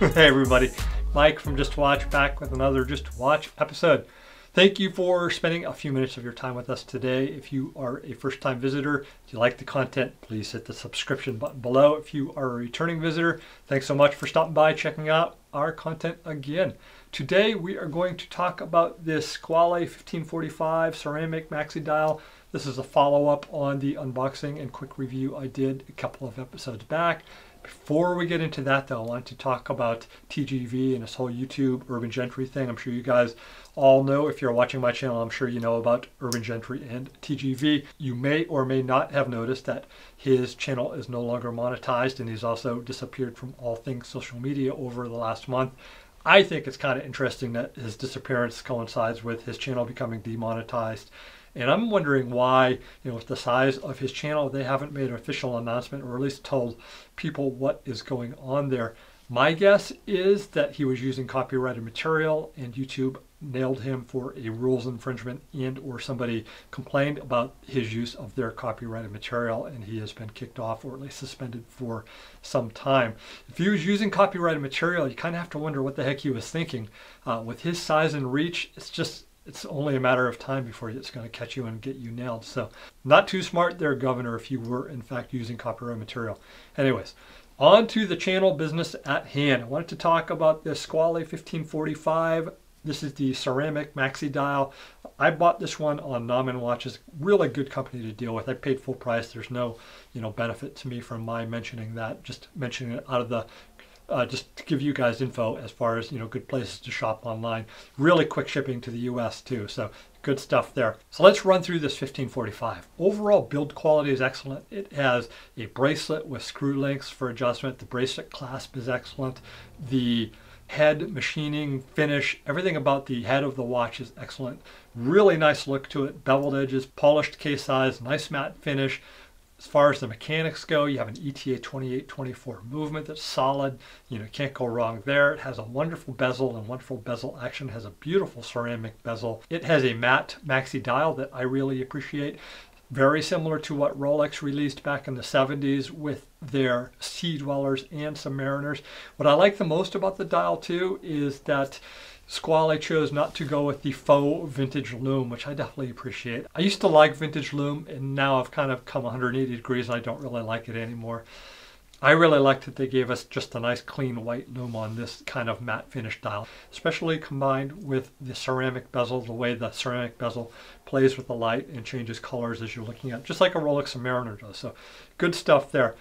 Hey everybody, Mike from Just to Watch back with another Just to Watch episode. Thank you for spending a few minutes of your time with us today. If you are a first-time visitor, if you like the content, please hit the subscription button below. If you are a returning visitor, thanks so much for stopping by, checking out our content again. Today we are going to talk about this Squale 1545 ceramic maxi dial. This is a follow-up on the unboxing and quick review I did a couple of episodes back. Before we get into that though, I want to talk about TGV and this whole YouTube Urban Gentry thing. I'm sure you guys all know, if you're watching my channel, I'm sure you know about Urban Gentry and TGV. You may or may not have noticed that his channel is no longer monetized, and he's also disappeared from all things social media over the last month. I think it's kind of interesting that his disappearance coincides with his channel becoming demonetized. And I'm wondering why, with the size of his channel, they haven't made an official announcement or at least told people what is going on there. My guess is that he was using copyrighted material and YouTube nailed him for a rules infringement, and or somebody complained about his use of their copyrighted material and he has been kicked off or at least suspended for some time. If he was using copyrighted material, you kind of have to wonder what the heck he was thinking. With his size and reach, it's only a matter of time before it's going to catch you and get you nailed. So not too smart there, Governor, if you were in fact using copyright material. Anyways, on to the channel business at hand. I wanted to talk about the Squale 1545. This is the ceramic maxi dial. I bought this one on Nauman Watches. Really good company to deal with. I paid full price. There's no benefit to me from my mentioning that. Just mentioning it out of the just to give you guys info as far as good places to shop online. Really quick shipping to the US too, so good stuff there. So let's run through this 1545. Overall build quality is excellent. It has a bracelet with screw links for adjustment. The bracelet clasp is excellent. The head machining finish, everything about the head of the watch is excellent. Really nice look to it. Beveled edges, polished case size, nice matte finish. As far as the mechanics go, you have an ETA 2824 movement that's solid. Can't go wrong there. It has a wonderful bezel and wonderful bezel action. It has a beautiful ceramic bezel. It has a matte maxi dial that I really appreciate. Very similar to what Rolex released back in the 70s with their Sea Dwellers and Submariners. What I like the most about the dial too is that Squale chose not to go with the faux vintage lume, which I definitely appreciate. I used to like vintage lume, and now I've kind of come 180 degrees and I don't really like it anymore. I really liked that they gave us just a nice clean white lume on this kind of matte finish dial, especially combined with the ceramic bezel, the way the ceramic bezel plays with the light and changes colors as you're looking at it, just like a Rolex Submariner does. So good stuff there.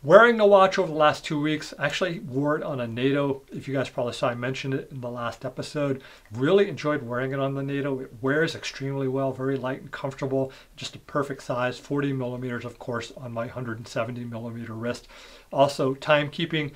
Wearing the watch over the last 2 weeks, I actually wore it on a NATO. If you guys probably saw, I mentioned it in the last episode. Really enjoyed wearing it on the NATO. It wears extremely well, very light and comfortable, just a perfect size, 40 millimeters, of course, on my 170 millimeter wrist. Also, keeping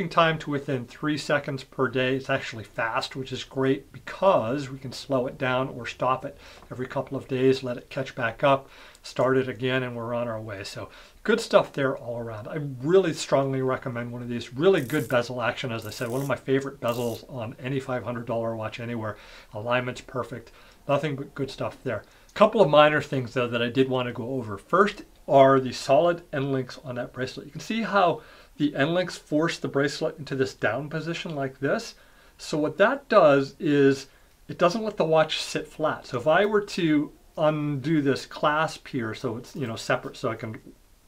time to within 3 seconds per day. It's actually fast, which is great because we can slow it down or stop it every couple of days, let it catch back up, start it again, and we're on our way. So good stuff there all around. I really strongly recommend one of these. Really good bezel action, as I said. One of my favorite bezels on any $500 watch anywhere. Alignment's perfect. Nothing but good stuff there. A couple of minor things though that I did want to go over. First are the solid end links on that bracelet. You can see how the end links force the bracelet into this down position like this. So what that does is it doesn't let the watch sit flat. So if I were to undo this clasp here so it's separate, so I can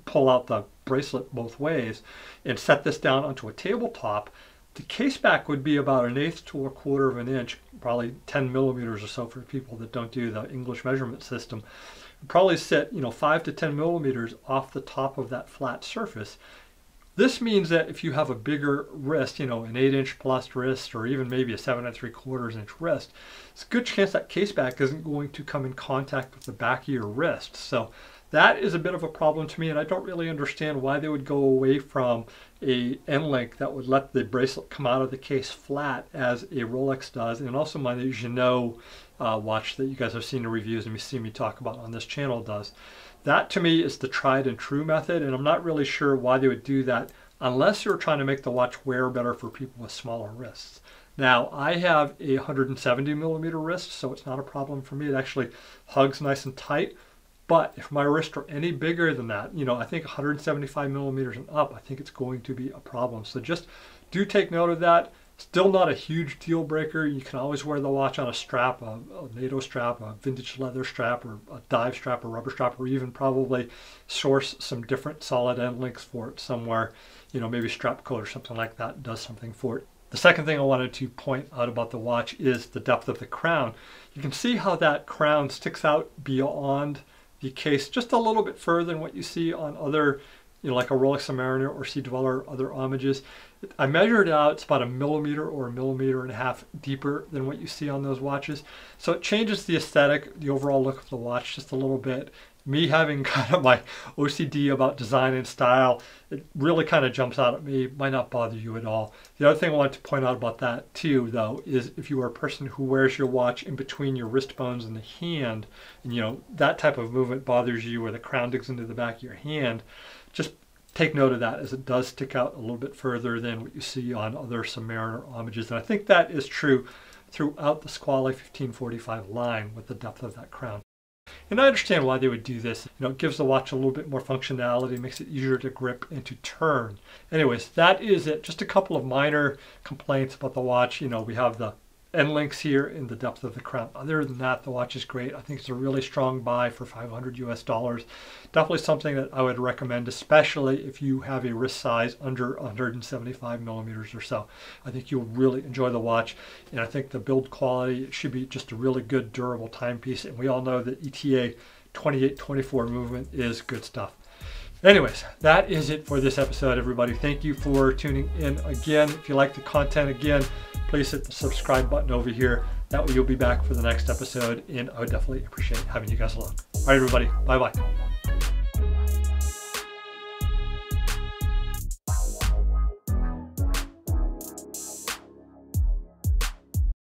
pull out the bracelet both ways and set this down onto a tabletop, the case back would be about 1/8 to 1/4 of an inch, probably 10 millimeters or so for people that don't do the English measurement system. It'd probably sit 5 to 10 millimeters off the top of that flat surface. This means that if you have a bigger wrist, an 8-inch plus wrist, or even maybe a 7 3/4 inch wrist, it's a good chance that case back isn't going to come in contact with the back of your wrist. So that is a bit of a problem to me, and I don't really understand why they would go away from a end link that would let the bracelet come out of the case flat as a Rolex does, and also my Janot watch that you guys have seen the reviews and you see me talk about on this channel does. That to me is the tried and true method, and I'm not really sure why they would do that unless you're trying to make the watch wear better for people with smaller wrists. Now, I have a 170 millimeter wrist, so it's not a problem for me. It actually hugs nice and tight. But if my wrists are any bigger than that, I think 175 millimeters and up, I think it's going to be a problem. So just do take note of that. Still not a huge deal breaker. You can always wear the watch on a strap, a NATO strap, a vintage leather strap, or a dive strap, or rubber strap, or even probably source some different solid end links for it somewhere. You know, maybe strap coat or something like that does something for it. The second thing I wanted to point out about the watch is the depth of the crown. You can see how that crown sticks out beyond the case just a little bit further than what you see on other, you know, like a Rolex Submariner or Sea Dweller, other homages. I measured it out, it's about 1 millimeter or 1.5 millimeters deeper than what you see on those watches. So it changes the aesthetic, the overall look of the watch just a little bit. Me having kind of my OCD about design and style, it really kind of jumps out at me. Might not bother you at all. The other thing I wanted to point out about that too, though, is if you are a person who wears your watch in between your wrist bones and the hand, and you know that type of movement bothers you, where the crown digs into the back of your hand, just take note of that, as it does stick out a little bit further than what you see on other Submariner homages. And I think that is true throughout the Squale 1545 line with the depth of that crown. And I understand why they would do this. You know, it gives the watch a little bit more functionality, makes it easier to grip and to turn. Anyways, that is it. Just a couple of minor complaints about the watch. You know, we have the end links here in the depth of the crown. Other than that, the watch is great. I think it's a really strong buy for $500 US. Definitely something that I would recommend, especially if you have a wrist size under 175 millimeters or so. I think you'll really enjoy the watch, and I think the build quality should be just a really good, durable timepiece. And we all know that ETA 2824 movement is good stuff. Anyways, that is it for this episode, everybody. Thank you for tuning in again. If you like the content again, please hit the subscribe button over here. That way you'll be back for the next episode, and I would definitely appreciate having you guys along. All right, everybody. Bye-bye.